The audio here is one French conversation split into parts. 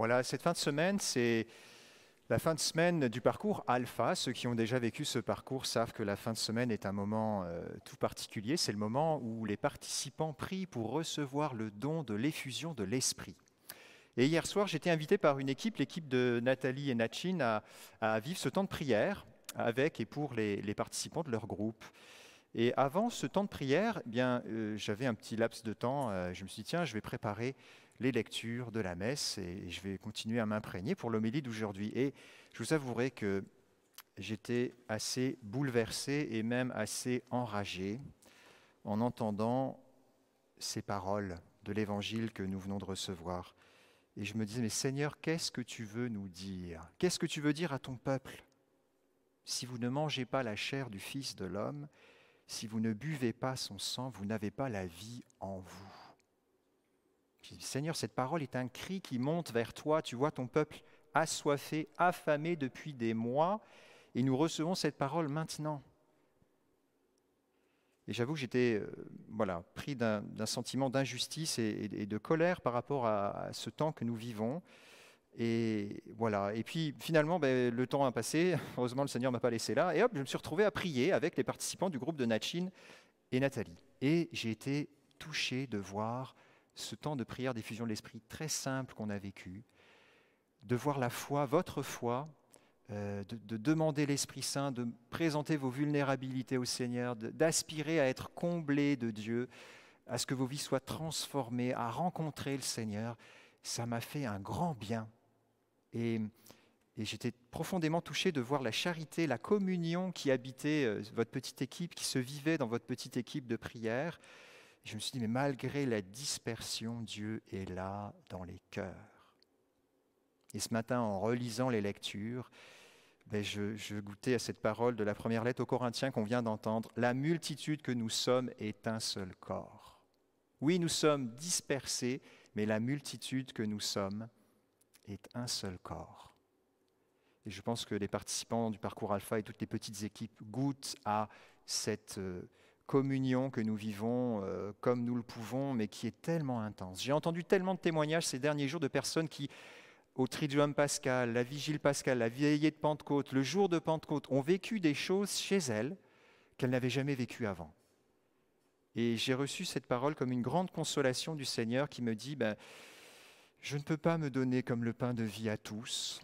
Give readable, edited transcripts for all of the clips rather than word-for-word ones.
Voilà, cette fin de semaine, c'est la fin de semaine du parcours Alpha. Ceux qui ont déjà vécu ce parcours savent que la fin de semaine est un moment tout particulier. C'est le moment où les participants prient pour recevoir le don de l'effusion de l'Esprit. Et hier soir, j'étais invité par une équipe, l'équipe de Nathalie et Nachin, à vivre ce temps de prière avec et pour les participants de leur groupe. Et avant ce temps de prière, j'avais un petit laps de temps. Je me suis dit, tiens, je vais préparer les lectures de la messe et je vais continuer à m'imprégner pour l'homélie d'aujourd'hui. Et je vous avouerai que j'étais assez bouleversé et même assez enragé en entendant ces paroles de l'évangile que nous venons de recevoir. Et je me disais, mais Seigneur, qu'est-ce que tu veux nous dire? Qu'est-ce que tu veux dire à ton peuple? Si vous ne mangez pas la chair du Fils de l'homme, si vous ne buvez pas son sang, vous n'avez pas la vie en vous. Je dis, Seigneur, cette parole est un cri qui monte vers toi. Tu vois ton peuple assoiffé, affamé depuis des mois, et nous recevons cette parole maintenant. Et j'avoue que j'étais pris d'un sentiment d'injustice et de colère par rapport à ce temps que nous vivons. Et voilà. Et puis finalement, le temps a passé. Heureusement, le Seigneur ne m'a pas laissé là. Et hop, je me suis retrouvé à prier avec les participants du groupe de Nachin et Nathalie. Et j'ai été touché de voir ce temps de prière d'effusion de l'Esprit très simple qu'on a vécu, de voir la foi, votre foi, de demander l'Esprit Saint, de présenter vos vulnérabilités au Seigneur, d'aspirer à être comblés de Dieu, à ce que vos vies soient transformées, à rencontrer le Seigneur. Ça m'a fait un grand bien. Et j'étais profondément touché de voir la charité, la communion qui habitait votre petite équipe, qui se vivait dans votre petite équipe de prière. Je me suis dit, mais malgré la dispersion, Dieu est là dans les cœurs. Et ce matin, en relisant les lectures, je goûtais à cette parole de la première lettre aux Corinthiens qu'on vient d'entendre. La multitude que nous sommes est un seul corps. Oui, nous sommes dispersés, mais la multitude que nous sommes est un seul corps. Et je pense que les participants du parcours Alpha et toutes les petites équipes goûtent à cette communion que nous vivons comme nous le pouvons, mais qui est tellement intense. J'ai entendu tellement de témoignages ces derniers jours de personnes qui, au Triduum Pascal, la Vigile Pascale, la veillée de Pentecôte, le jour de Pentecôte, ont vécu des choses chez elles qu'elles n'avaient jamais vécues avant. Et j'ai reçu cette parole comme une grande consolation du Seigneur qui me dit, je ne peux pas me donner comme le pain de vie à tous,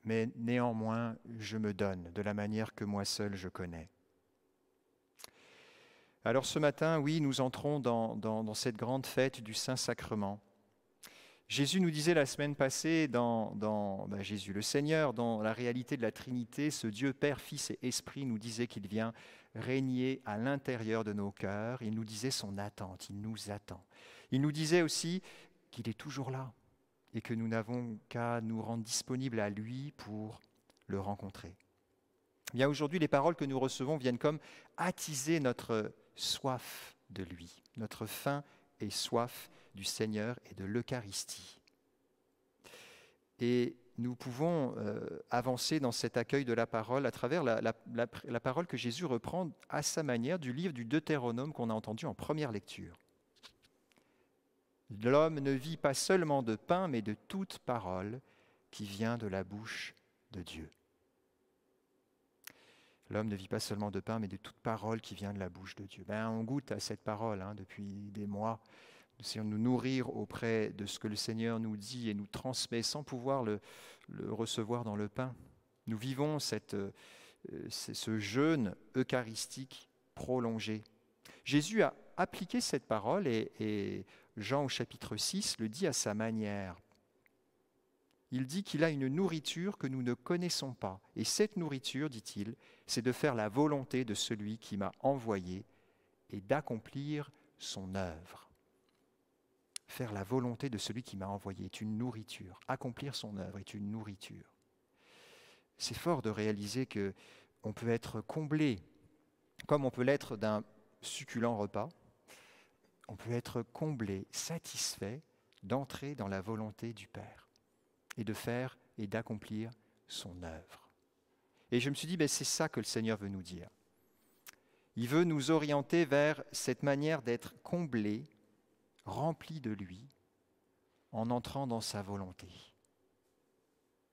mais néanmoins, je me donne de la manière que moi seul je connais. Alors ce matin, oui, nous entrons dans cette grande fête du Saint-Sacrement. Jésus nous disait la semaine passée, Jésus le Seigneur, dans la réalité de la Trinité, ce Dieu Père, Fils et Esprit nous disait qu'il vient régner à l'intérieur de nos cœurs. Il nous disait son attente, il nous attend. Il nous disait aussi qu'il est toujours là et que nous n'avons qu'à nous rendre disponibles à lui pour le rencontrer. Bien aujourd'hui, les paroles que nous recevons viennent comme attiser notre soif de lui, notre faim et soif du Seigneur et de l'Eucharistie. Et nous pouvons avancer dans cet accueil de la parole à travers la parole que Jésus reprend à sa manière du livre du Deutéronome qu'on a entendu en première lecture. L'homme ne vit pas seulement de pain, mais de toute parole qui vient de la bouche de Dieu. L'homme ne vit pas seulement de pain, mais de toute parole qui vient de la bouche de Dieu. On goûte à cette parole depuis des mois. Nous essayons de nous nourrir auprès de ce que le Seigneur nous dit et nous transmet sans pouvoir le recevoir dans le pain. Nous vivons ce jeûne eucharistique prolongé. Jésus a appliqué cette parole et Jean au chapitre 6 le dit à sa manière. Il dit qu'il a une nourriture que nous ne connaissons pas. Et cette nourriture, dit-il, c'est de faire la volonté de celui qui m'a envoyé et d'accomplir son œuvre. Faire la volonté de celui qui m'a envoyé est une nourriture. Accomplir son œuvre est une nourriture. C'est fort de réaliser qu'on peut être comblé, comme on peut l'être d'un succulent repas. On peut être comblé, satisfait d'entrer dans la volonté du Père et de faire et d'accomplir son œuvre. Et je me suis dit, c'est ça que le Seigneur veut nous dire. Il veut nous orienter vers cette manière d'être comblé, rempli de lui, en entrant dans sa volonté.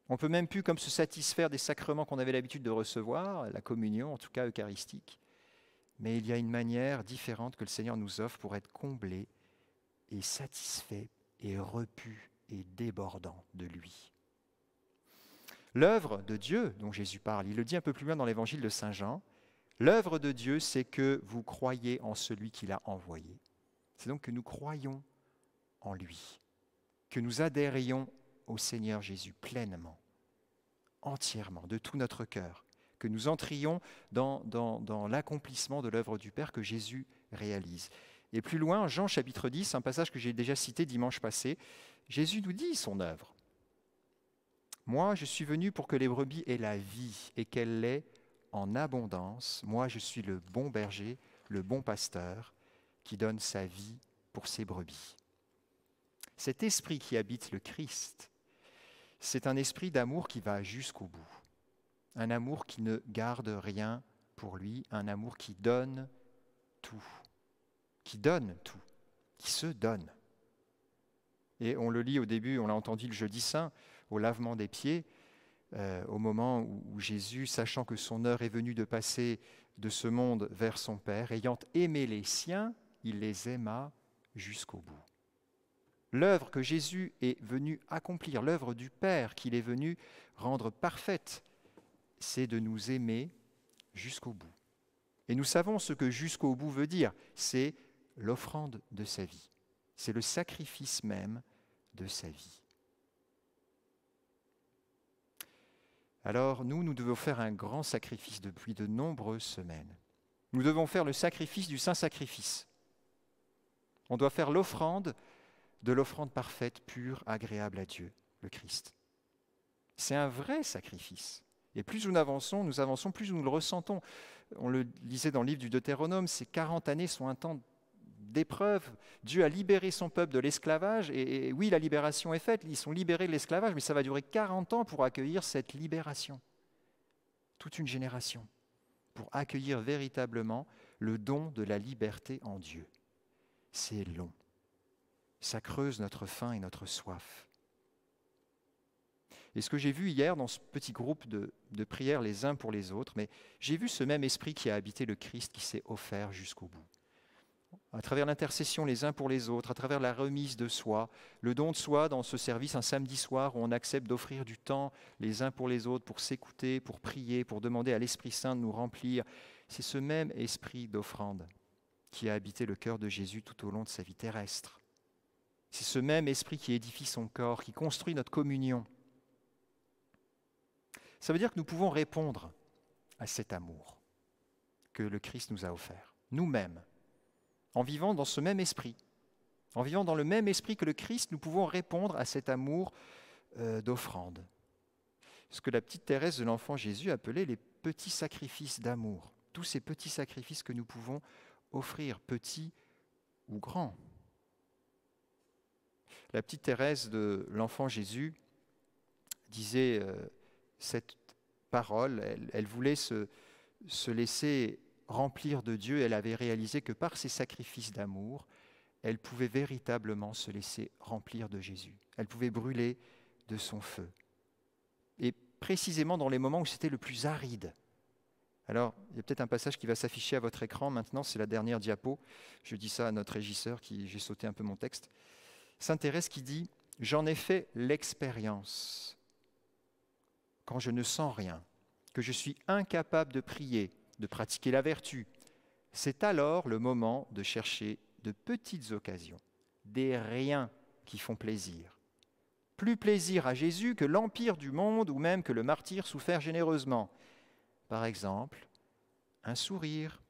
On ne peut même plus comme se satisfaire des sacrements qu'on avait l'habitude de recevoir, la communion en tout cas eucharistique, mais il y a une manière différente que le Seigneur nous offre pour être comblé et satisfait et repu et débordant de lui. L'œuvre de Dieu dont Jésus parle, il le dit un peu plus loin dans l'évangile de Saint Jean, l'œuvre de Dieu, c'est que vous croyez en celui qui l'a envoyé. C'est donc que nous croyons en lui, que nous adhérions au Seigneur Jésus pleinement, entièrement, de tout notre cœur, que nous entrions dans l'accomplissement de l'œuvre du Père que Jésus réalise. Et plus loin, Jean chapitre 10, un passage que j'ai déjà cité dimanche passé, Jésus nous dit son œuvre. Moi, je suis venu pour que les brebis aient la vie et qu'elle l'ait en abondance. Moi, je suis le bon berger, le bon pasteur qui donne sa vie pour ses brebis. Cet esprit qui habite le Christ, c'est un esprit d'amour qui va jusqu'au bout. Un amour qui ne garde rien pour lui, un amour qui donne tout, qui se donne. Et on le lit au début, on l'a entendu le jeudi saint, au lavement des pieds, au moment où Jésus, sachant que son heure est venue de passer de ce monde vers son Père, ayant aimé les siens, il les aima jusqu'au bout. L'œuvre que Jésus est venu accomplir, l'œuvre du Père qu'il est venu rendre parfaite, c'est de nous aimer jusqu'au bout. Et nous savons ce que jusqu'au bout veut dire, c'est l'offrande de sa vie. C'est le sacrifice même de sa vie. Alors nous devons faire un grand sacrifice depuis de nombreuses semaines. Nous devons faire le sacrifice du Saint-Sacrifice. On doit faire l'offrande de l'offrande parfaite, pure, agréable à Dieu, le Christ. C'est un vrai sacrifice. Et plus nous avançons, plus nous le ressentons. On le lisait dans le livre du Deutéronome, ces 40 années sont un temps d'épreuve. Dieu a libéré son peuple de l'esclavage, et oui, la libération est faite, ils sont libérés de l'esclavage, mais ça va durer 40 ans pour accueillir cette libération. Toute une génération, pour accueillir véritablement le don de la liberté en Dieu. C'est long. Ça creuse notre faim et notre soif. Et ce que j'ai vu hier dans ce petit groupe de prières les uns pour les autres, mais j'ai vu ce même esprit qui a habité le Christ qui s'est offert jusqu'au bout. À travers l'intercession les uns pour les autres, à travers la remise de soi, le don de soi dans ce service un samedi soir où on accepte d'offrir du temps les uns pour les autres, pour s'écouter, pour prier, pour demander à l'Esprit Saint de nous remplir. C'est ce même esprit d'offrande qui a habité le cœur de Jésus tout au long de sa vie terrestre. C'est ce même esprit qui édifie son corps, qui construit notre communion. Ça veut dire que nous pouvons répondre à cet amour que le Christ nous a offert, nous-mêmes, en vivant dans ce même esprit. En vivant dans le même esprit que le Christ, nous pouvons répondre à cet amour d'offrande. Ce que la petite Thérèse de l'Enfant Jésus appelait les petits sacrifices d'amour. Tous ces petits sacrifices que nous pouvons offrir, petits ou grands. La petite Thérèse de l'Enfant Jésus disait cette parole, elle voulait se laisser remplir de Dieu. Elle avait réalisé que par ses sacrifices d'amour, elle pouvait véritablement se laisser remplir de Jésus. Elle pouvait brûler de son feu. Et précisément dans les moments où c'était le plus aride. Alors, il y a peut-être un passage qui va s'afficher à votre écran maintenant, c'est la dernière diapo. Je dis ça à notre régisseur, j'ai sauté un peu mon texte. Sainte Thérèse qui dit « J'en ai fait l'expérience quand je ne sens rien, que je suis incapable de prier, de pratiquer la vertu. C'est alors le moment de chercher de petites occasions, des riens qui font plaisir. Plus plaisir à Jésus que l'empire du monde ou même que le martyre souffert généreusement. Par exemple, un sourire,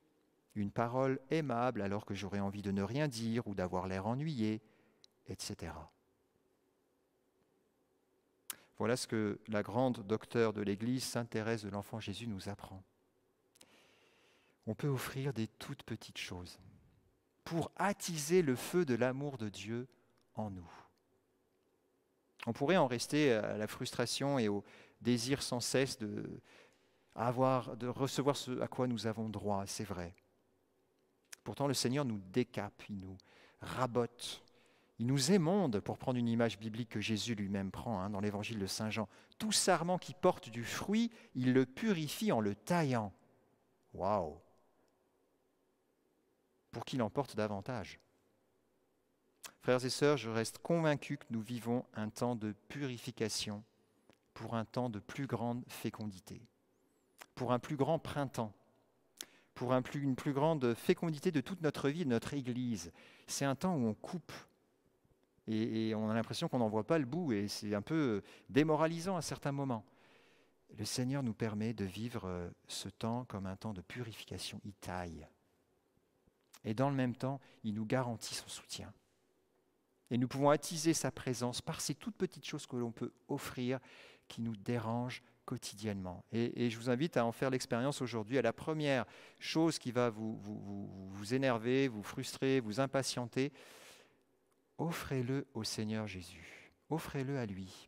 une parole aimable alors que j'aurais envie de ne rien dire ou d'avoir l'air ennuyé, etc. » Voilà ce que la grande docteure de l'Église, Sainte Thérèse de l'Enfant Jésus, nous apprend. On peut offrir des toutes petites choses pour attiser le feu de l'amour de Dieu en nous. On pourrait en rester à la frustration et au désir sans cesse de recevoir ce à quoi nous avons droit, c'est vrai. Pourtant, le Seigneur nous décape, il nous rabote, Il nous émonde, pour prendre une image biblique que Jésus lui-même prend dans l'évangile de Saint Jean. Tout sarment qui porte du fruit, il le purifie en le taillant. Waouh! Pour qu'il en porte davantage. Frères et sœurs, je reste convaincu que nous vivons un temps de purification pour un temps de plus grande fécondité, pour un plus grand printemps, pour une plus grande fécondité de toute notre vie, de notre Église. C'est un temps où on coupe et on a l'impression qu'on n'en voit pas le bout et c'est un peu démoralisant à certains moments. Le Seigneur nous permet de vivre ce temps comme un temps de purification. Il taille. Et dans le même temps, il nous garantit son soutien. Et nous pouvons attiser sa présence par ces toutes petites choses que l'on peut offrir qui nous dérangent quotidiennement. Et je vous invite à en faire l'expérience aujourd'hui. À la première chose qui va vous énerver, vous frustrer, vous impatienter, offrez-le au Seigneur Jésus. Offrez-le à lui.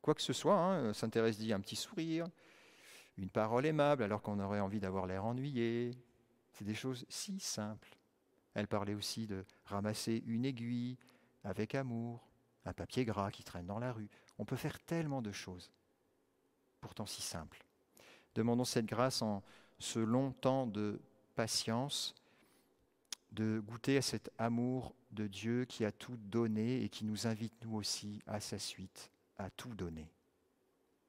Quoi que ce soit, Sainte Thérèse dit un petit sourire, une parole aimable alors qu'on aurait envie d'avoir l'air ennuyé. C'est des choses si simples. Elle parlait aussi de ramasser une aiguille avec amour, un papier gras qui traîne dans la rue. On peut faire tellement de choses, pourtant si simples. Demandons cette grâce en ce long temps de patience, de goûter à cet amour de Dieu qui a tout donné et qui nous invite nous aussi à sa suite, à tout donner.